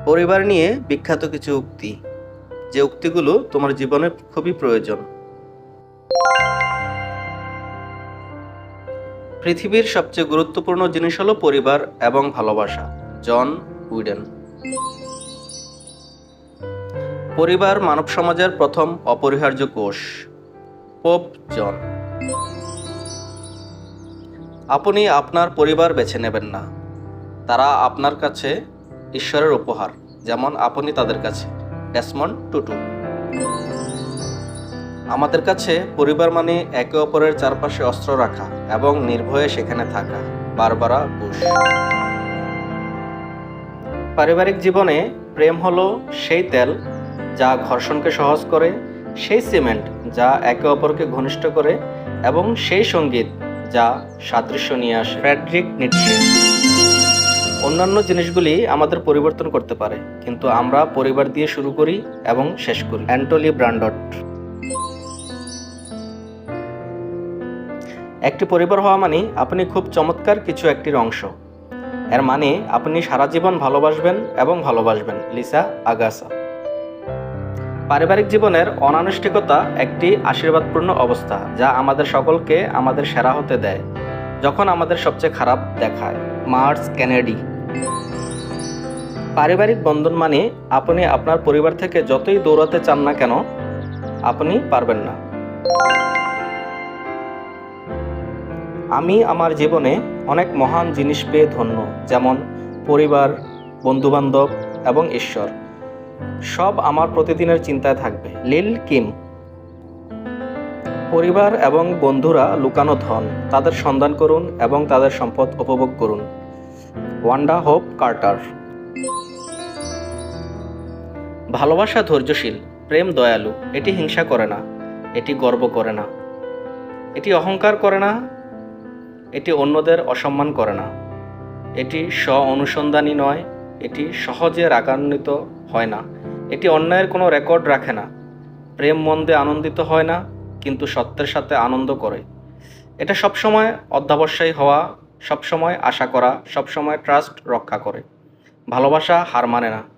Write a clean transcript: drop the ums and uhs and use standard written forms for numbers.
পরিবার নিয়ে বিখ্যাত কিছু উক্তি, যে উক্তিগুলো তোমার জীবনে খুবই প্রয়োজন। পৃথিবীর সবচেয়ে গুরুত্বপূর্ণ জিনিস হলো পরিবার এবং ভালোবাসা। জন উইডেন। পরিবার মানব সমাজের প্রথম অপরিহার্য কোষ। পোপ জন। আপনি আপনার পরিবার বেছে নেবেন না, তারা আপনার কাছে ঈশ্বরের উপহার, যেমন আপনি তাদের কাছে। Desmond Tutu. আমাদের কাছে পরিবার মানে একে অপরের চারপাশে অস্ত্র রাখা এবং নির্ভয়ে সেখানে থাকা। Barbara Bush. পারিবারিক জীবনে প্রেম হলো সেই তেল যা ঘর্ষণকে সহজ করে, সেই সিমেন্ট যা একে অপরকে ঘনিষ্ঠ করে, এবং সেই সঙ্গীত যা সাদৃশ্য নিয়ে আসে। ফ্রেডরিক নিটশে। অন্যান্য জিনিসগুলি আমাদের পরিবর্তন করতে পারে, কিন্তু আমরা পরিবার দিয়ে শুরু করি এবং শেষ করি। অ্যান্টলি ব্রান্ডট। একটি পরিবার হওয়া মানে আপনি খুব চমৎকার কিছু একটির অংশ। এর মানে আপনি সারা জীবন ভালোবাসবেন এবং ভালোবাসবেন। লিসা আগাসা। পারিবারিক জীবনের অনানুষ্ঠিকতা একটি আশীর্বাদপূর্ণ অবস্থা যা আমাদের সকলকে আমাদের সেরা হতে দেয় যখন আমাদের সবচেয়ে খারাপ দেখায়। মার্স কেনেডি। পারিবারিক বন্ধন মানে আপনি আপনার পরিবার থেকে যতই দৌড়াতে চান না কেন, আপনি পারবেন না। আমি আমার জীবনে অনেক মহান জিনিস পেয়ে ধন্য, যেমন পরিবার, বন্ধুবান্ধব এবং ঈশ্বর। সব আমার প্রতিদিনের চিন্তায় থাকবে। লিল কিম। পরিবার এবং বন্ধুরা লুকানো ধন, তাদের সন্ধান করুন এবং তাদের সম্পদ উপভোগ করুন। Wanda hope Carter. ভালোবাসা ধৈর্যশীল, প্রেম দয়ালু। এটি হিংসা করে না, এটি গর্ব করে না, এটি অহংকার করে না, এটি অন্যদের অসম্মান করে না, এটি স্ব-অনুসন্ধানী নয়, এটি সহজে রাগান্বিত হয় না, এটি অন্যায়ের কোনো রেকর্ড রাখে না। প্রেম মন্দে আনন্দিত হয় না, কিন্তু সত্যের সাথে আনন্দ করে। এটা সবসময় অধ্যবসায়ী হওয়া, সবসময় আশা করা, সবসময় ট্রাস্ট রক্ষা করে। ভালোবাসা হার মানে না।